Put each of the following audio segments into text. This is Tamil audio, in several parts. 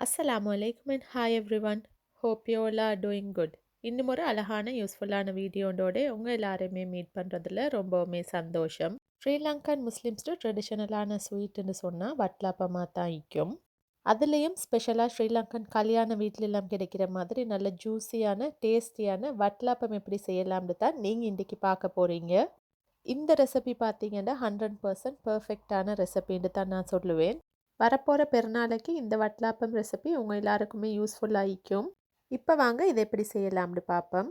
அஸ்ஸலாமு அலைக்கும் and hi everyone. Hope you all are doing good. இன்னும் ஒரு அழகான யூஸ்ஃபுல்லான வீடியோண்டோட உங்கள் எல்லாருமே மீட் பண்ணுறதுல ரொம்பவுமே சந்தோஷம். ஸ்ரீலங்கன் முஸ்லிம்ஸ்டு ட்ரெடிஷனலான ஸ்வீட்டுன்னு சொன்னால் வட்லாப்பமாக தான் இக்கும். அதுலேயும் ஸ்பெஷலாக ஸ்ரீலங்கன் கல்யாண வீட்டிலெல்லாம் கிடைக்கிற மாதிரி நல்ல ஜூஸியான டேஸ்டியான வட்லாப்பம் எப்படி செய்யலாம்னு தான் நீங்கள் இன்றைக்கி பார்க்க போகிறீங்க. இந்த ரெசிபி பார்த்தீங்கன்னா 100% பர்ஃபெக்டான ரெசிபின்னு தான் நான் சொல்லுவேன். வரப்போகிற பெருநாளைக்கு இந்த வட்லாப்பம் ரெசிபி உங்கள் எல்லாருக்குமே யூஸ்ஃபுல்லாக இருக்கும். இப்போ வாங்க இதை எப்படி செய்யலாம்னு பார்ப்போம்.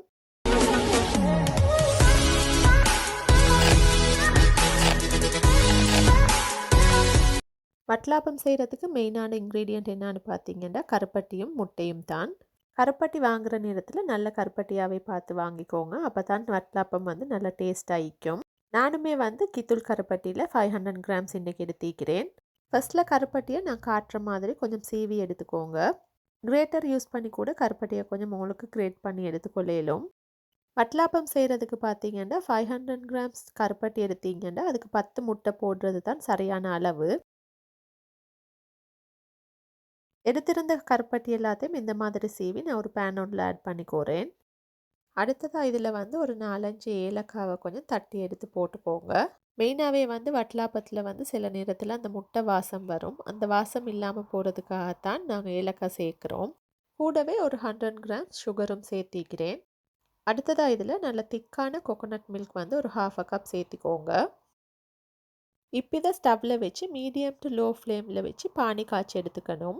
வட்லாப்பம் செய்கிறதுக்கு மெயினான இன்க்ரீடியண்ட் என்னன்னு பார்த்தீங்கன்னா கருப்பட்டியும் முட்டையும் தான். கருப்பட்டி வாங்குகிற நேரத்தில் நல்ல கருப்பட்டியாகவே பார்த்து வாங்கிக்கோங்க. அப்போ தான் வட்லாப்பம் வந்து நல்ல டேஸ்ட்டாக இருக்கும். நானுமே வந்து கித்தூள் கருப்பட்டியில் 500 கிராம்ஸ் இன்றைக்கி எடுத்திக்கிறேன். ஃபஸ்ட்டில் கருப்பட்டியை நான் காட்டுற மாதிரி கொஞ்சம் சீவி எடுத்துக்கோங்க. கிரேட்டர் யூஸ் பண்ணி கூட கருப்பட்டியை கொஞ்சம் உங்களுக்கு கிரேட் பண்ணி எடுத்துக்கொள்ளையிலும். வட்லாப்பம் செய்கிறதுக்கு பார்த்தீங்கன்னா 500 கிராம்ஸ் கருப்பட்டி எடுத்தீங்கன்னா அதுக்கு 10 முட்டை போடுறது தான் சரியான அளவு. எடுத்திருந்த கருப்பட்டி எல்லாத்தையும் இந்த மாதிரி சீவி நான் ஒரு பேன் ஒன்றில் ஆட் பண்ணிக்கோறேன். அடுத்ததாக இதில் வந்து ஒரு 4-5 ஏலக்காவை கொஞ்சம் தட்டி எடுத்து போட்டுக்கோங்க. மெயினாகவே வந்து வட்லாப்பத்தில் வந்து சில நேரத்தில் அந்த முட்டை வாசம் வரும். அந்த வாசம் இல்லாமல் போகிறதுக்காகத்தான் நாங்கள் ஏலக்காய் சேர்க்குறோம். கூடவே ஒரு 100 கிராம் சுகரும் சேர்த்திக்கிறேன். அடுத்ததாக இதில் நல்ல திக்கான கோகோனட் மில்க் வந்து ஒரு 1/2 கப் சேர்த்திக்கோங்க. இப்போ இதை ஸ்டவ்வில் வச்சு மீடியம் டு லோ ஃப்ளேமில் வச்சு பானி காய்ச்சி எடுத்துக்கணும்.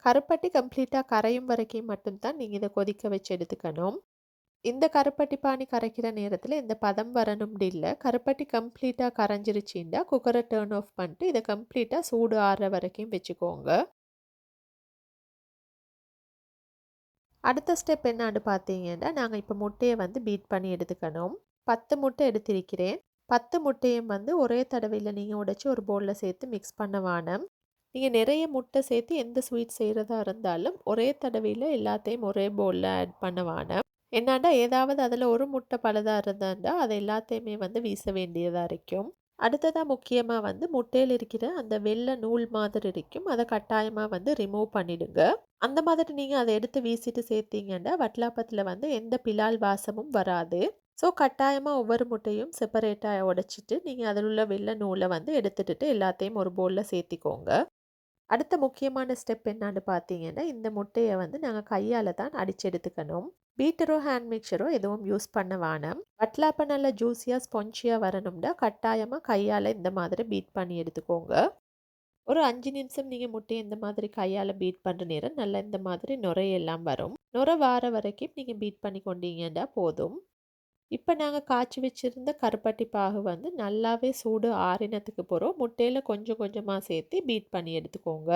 கருப்பட்டி கம்ப்ளீட்டாக கரையும் வரைக்கும் மட்டும்தான் நீங்கள் இதை கொதிக்க வச்சு எடுத்துக்கணும். இந்த கருப்பட்டி பானி கரைக்கிற நேரத்தில் இந்த பதம் வரணும்னு இல்லை. கருப்பட்டி கம்ப்ளீட்டாக கரைஞ்சிருச்சின்னா குக்கரை டேர்ன் ஆஃப் பண்ணிட்டு இதை கம்ப்ளீட்டாக சூடு ஆறுற வரைக்கும் வச்சுக்கோங்க. அடுத்த ஸ்டெப் என்னான்னு பார்த்தீங்கன்னா நாங்கள் இப்போ முட்டையை வந்து பீட் பண்ணி எடுத்துக்கணும். 10 முட்டை எடுத்திருக்கிறேன். 10 முட்டையும் வந்து ஒரே தடவையில் நீங்கள் உடைச்சி ஒரு பவுலில் சேர்த்து மிக்ஸ் பண்ண வேணும். நீங்கள் நிறைய முட்டை சேர்த்து எந்த ஸ்வீட் செய்கிறதா இருந்தாலும் ஒரே தடவையில் எல்லாத்தையும் ஒரே பவுலில் ஆட் பண்ண வேணும். என்னன்னா ஏதாவது அதில் ஒரு முட்டை பழுதாக இருந்தால் அதை எல்லாத்தையுமே வந்து வீச வேண்டியதாக இருக்கும். அடுத்ததாக முக்கியமாக வந்து முட்டையில் இருக்கிற அந்த வெள்ளை நூல் மாதிரி இருக்கும். அதை கட்டாயமாக வந்து ரிமூவ் பண்ணிடுங்க. அந்த மாதிரி நீங்கள் அதை எடுத்து வீசிட்டு சேர்த்தீங்கன்னா வட்லாப்பத்தில் வந்து எந்த பிலால் வாசமும் வராது. ஸோ கட்டாயமாக ஒவ்வொரு முட்டையும் செப்பரேட்டாக உடைச்சிட்டு நீங்கள் அதில் உள்ள வெள்ளை நூலை வந்து எடுத்துட்டு எல்லாத்தையும் ஒரு பவுலில் சேர்த்திக்கோங்க. அடுத்த முக்கியமான ஸ்டெப் என்னான்னு பார்த்தீங்கன்னா இந்த முட்டையை வந்து நாங்கள் கையால் தான் அடித்து எடுத்துக்கணும். பீட்டரோ ஹேண்ட் மிக்சரோ எதுவும் யூஸ் பண்ண வேணாம். வட்லாப்பம் நல்லா ஜூஸியாக ஸ்பான்ஜியாக வரணும்னா கட்டாயமாக கையால் இந்த மாதிரி பீட் பண்ணி எடுத்துக்கோங்க. ஒரு 5 நிமிஷம் நீங்கள் முட்டையை இந்த மாதிரி கையால் பீட் பண்ணுற நேரம் நல்லா இந்த மாதிரி நுரையெல்லாம் வரும். நுரை வார வரைக்கும் நீங்கள் பீட் பண்ணி கொண்டீங்கன்னா போதும். இப்போ நாங்கள் காய்ச்சி வச்சுருந்த கருப்பட்டி பாகு வந்து நல்லாவே சூடு ஆறினத்துக்கு போகிறோம். முட்டையில் கொஞ்சம் கொஞ்சமாக சேர்த்து பீட் பண்ணி எடுத்துக்கோங்க.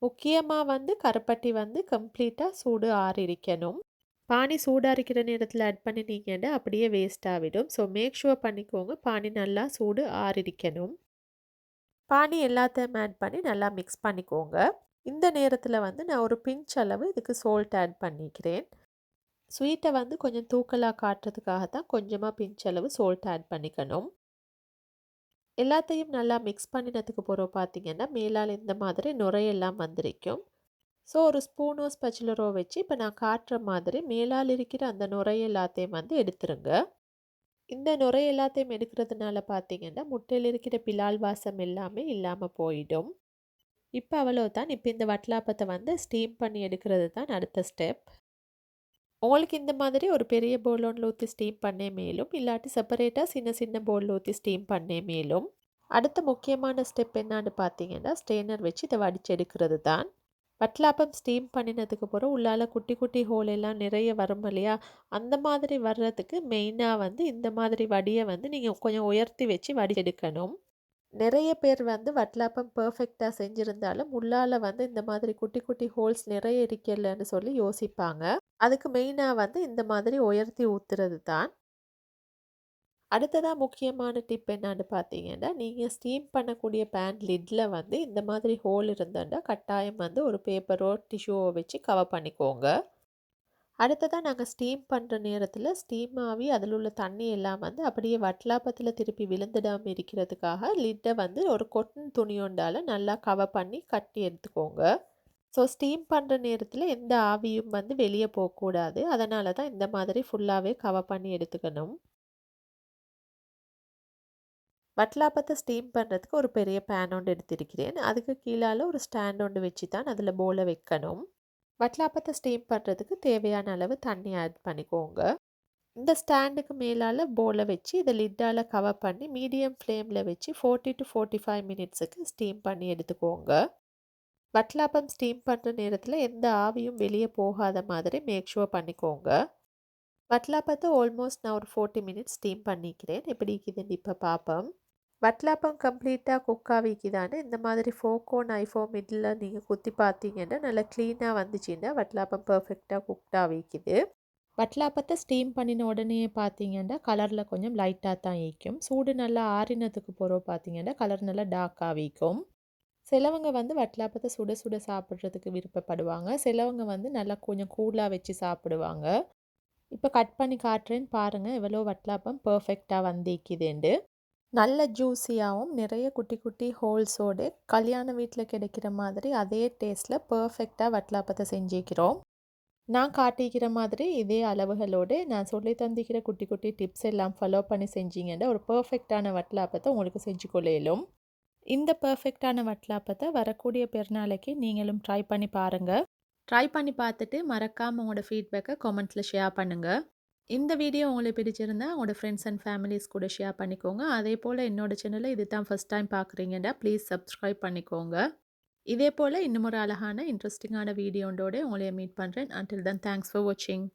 முக்கியமாக வந்து கருப்பட்டி வந்து கம்ப்ளீட்டாக சூடு ஆறிக்கணும். பானி சூடாக இருக்கிற நேரத்தில் ஆட் பண்ணினீங்கன்னா அப்படியே வேஸ்ட் ஆகிடும். ஸோ மேக் ஷுவர் பண்ணிக்கோங்க பானி நல்லா சூடு ஆறிக்கணும். பானி எல்லாத்தையும் ஆட் பண்ணி நல்லா மிக்ஸ் பண்ணிக்கோங்க. இந்த நேரத்தில் வந்து நான் ஒரு பிஞ்ச் அளவு இதுக்கு சால்ட் ஆட் பண்ணிக்கிறேன். ஸ்வீட்டை வந்து கொஞ்சம் தூக்கலாக காட்டுறதுக்காக தான் கொஞ்சமாக பிஞ்ச் அளவு சால்ட் ஆட் பண்ணிக்கணும். எல்லாத்தையும் நல்லா மிக்ஸ் பண்ணினதுக்கு போகிறோம் பார்த்தீங்கன்னா மேலால் இந்த மாதிரி நுரையெல்லாம் வந்திருக்கும். ஸோ ஒரு ஸ்பூனோ ஸ்பெச்சுலரோ வச்சு இப்போ நான் காட்டுற மாதிரி மேலால் இருக்கிற அந்த நுரை எல்லாத்தையும் வந்து எடுத்துருங்க. இந்த நுரை எல்லாத்தையும் எடுக்கிறதுனால பார்த்தீங்கன்னா முட்டையில் இருக்கிற பிலால் வாசம் எல்லாமே இல்லாமல் போயிடும். இப்போ அவ்வளோதான். இப்போ இந்த வட்லாப்பத்தை வந்து ஸ்டீம் பண்ணி எடுக்கிறது தான் அடுத்த ஸ்டெப். உங்களுக்கு இந்த மாதிரி ஒரு பெரிய பவுலில் ஊற்றி ஸ்டீம் பண்ணே மேலும் இல்லாட்டி செப்பரேட்டாக சின்ன சின்ன பவுலில் ஊற்றி ஸ்டீம் பண்ணே மேலும். அடுத்த முக்கியமான ஸ்டெப் என்னான்னு பார்த்தீங்கன்னா ஸ்ட்ரெயினர் வச்சு இதை வடித்து எடுக்கிறது தான். வட்லாப்பம் ஸ்டீம் பண்ணினதுக்கு பிறகு உள்ளால் குட்டி குட்டி ஹோல் எல்லாம் நிறைய வரும் இல்லையா, அந்த மாதிரி வர்றதுக்கு மெயினாக வந்து இந்த மாதிரி வடியை வந்து நீங்கள் கொஞ்சம் உயர்த்தி வச்சு வடி எடுக்கணும். நிறைய பேர் வந்து வட்லாப்பம் பர்ஃபெக்டாக செஞ்சுருந்தாலும் உள்ளால் வந்து இந்த மாதிரி குட்டி குட்டி ஹோல்ஸ் நிறைய இருக்கலன்னு சொல்லி யோசிப்பாங்க. அதுக்கு மெயினாக வந்து இந்த மாதிரி உயர்த்தி ஊற்றுறது தான். அடுத்ததாக முக்கியமான டிப் என்னான்னு பார்த்தீங்கன்னா நீங்கள் ஸ்டீம் பண்ணக்கூடிய பேன் லிட்டில் வந்து இந்த மாதிரி ஹோல் இருந்தாண்டா கட்டாயம் வந்து ஒரு பேப்பரோ டிஷ்யூவோ வச்சு கவர் பண்ணிக்கோங்க. அடுத்ததா நாங்க ஸ்டீம் பண்ற நேரத்துல ஸ்டீம் ஆவி அதில உள்ள தண்ணி எல்லாம் வந்து அப்படியே வட்டலாப்பத்தில திருப்பி விழுந்துடாம இருக்கிறதுக்காக லிட்ட வந்து ஒரு கொட்டன் துணியோண்டால நல்லா கவர் பண்ணி கட்டி எடுத்துக்கோங்க. ஸோ ஸ்டீம் பண்ற நேரத்துல எந்த ஆவியும் வந்து வெளிய போக்கூடாது. அதனால தான் இந்த மாதிரி ஃபுல்லாவே கவர் பண்ணி எடுத்துக்கணும். வட்டலாப்பத்த ஸ்டீம் பண்றதுக்கு ஒரு பெரிய பேன் ஒன்று எடுத்திருக்கிறேன். அதுக்கு கீழால ஒரு ஸ்டாண்ட் ஒன்று வச்சு தான் அதில போல வைக்கணும். வட்டலாப்பத்த ஸ்டீம் பண்ணுறதுக்கு தேவையான அளவு தண்ணி ஆட் பண்ணிக்கோங்க. இந்த ஸ்டாண்டுக்கு மேலால போல வச்சு இதை லிட்டால கவர் பண்ணி மீடியம் ஃப்ளேமில் வச்சு 40 to 45 மினிட்ஸுக்கு ஸ்டீம் பண்ணி எடுத்துக்கோங்க. வட்டலாப்பம் ஸ்டீம் பண்ணுற நேரத்தில் எந்த ஆவியும் வெளியே போகாத மாதிரி மேக் ஷுவர் பண்ணிக்கோங்க. வட்டலாப்பத்தை ஆல்மோஸ்ட் நான் ஒரு 40 மினிட்ஸ் ஸ்டீம் பண்ணிக்கிறேன். எப்படி இருக்குதுன்னு இப்போ பார்ப்போம். வட்டலாப்பம் கம்ப்ளீட்டாக குக் ஆகிக்குதானே இந்த மாதிரி ஃபோக்கோ நைஃபோ மிடில் நீங்கள் குத்தி பார்த்தீங்கன்னா நல்லா க்ளீனாக வந்துச்சுன்னா வட்டலாப்பம் பர்ஃபெக்டாக குக்ட் ஆகிக்குது. வட்டலாப்பத்தை ஸ்டீம் பண்ணின உடனே பார்த்தீங்கன்னா கலரில் கொஞ்சம் லைட்டாக தான் ஈக்கும். சூடு நல்லா ஆறினதுக்கு பிறகு பார்த்தீங்கன்னா கலர் நல்லா டார்க்காக வீக்கும். சிலவங்க வந்து வட்டலாப்பத்தை சுட சுட சாப்பிட்றதுக்கு விருப்பப்படுவாங்க. சிலவங்க வந்து நல்லா கொஞ்சம் கூலாக வச்சு சாப்பிடுவாங்க. இப்போ கட் பண்ணி காட்டுறேன்னு பாருங்கள் எவ்வளோ வட்டலாப்பம் பர்ஃபெக்டாக வந்திக்குதுண்டு. நல்ல ஜூஸியாகவும் நிறைய குட்டி குட்டி ஹோல்ஸோடு கல்யாண வீட்டில் கிடைக்கிற மாதிரி அதே டேஸ்ட்டில் பர்ஃபெக்டாக வட்டலாப்பத்தை செஞ்சுக்கிறோம். நான் காட்டிக்கிற மாதிரி இதே அளவுகளோடு நான் சொல்லி தந்திக்கிற குட்டி குட்டி டிப்ஸ் எல்லாம் ஃபாலோ பண்ணி செஞ்சீங்கன்னா ஒரு பர்ஃபெக்டான வட்டலாப்பத்தை உங்களுக்கு செஞ்சு கொள்ளையிலும். இந்த பர்ஃபெக்டான வட்டலாப்பத்தை வரக்கூடிய பெருநாளைக்கு நீங்களும் ட்ரை பண்ணி பாருங்கள். ட்ரை பண்ணி பார்த்துட்டு மறக்காமல் உங்களோட ஃபீட்பேக்கை கமெண்ட்ஸில் ஷேர் பண்ணுங்கள். இந்த வீடியோ உங்களுக்கு பிடிச்சிருந்தா உங்களோட ஃப்ரெண்ட்ஸ் அண்ட் ஃபேமிலிஸ் கூட ஷேர் பண்ணிக்கோங்க. அதே போல் என்னோட சேனலை இது தான் ஃபஸ்ட் டைம் பார்க்குறீங்கன்னா ப்ளீஸ் சப்ஸ்கிரைப் பண்ணிக்கோங்க. இதே போல் இன்னும் ஒரு அழகான இன்ட்ரெஸ்டிங்கான வீடியோண்டோட உங்களை மீட் பண்ணுறேன். அன்டில் தென் தேங்க்ஸ் ஃபார் வாட்சிங்.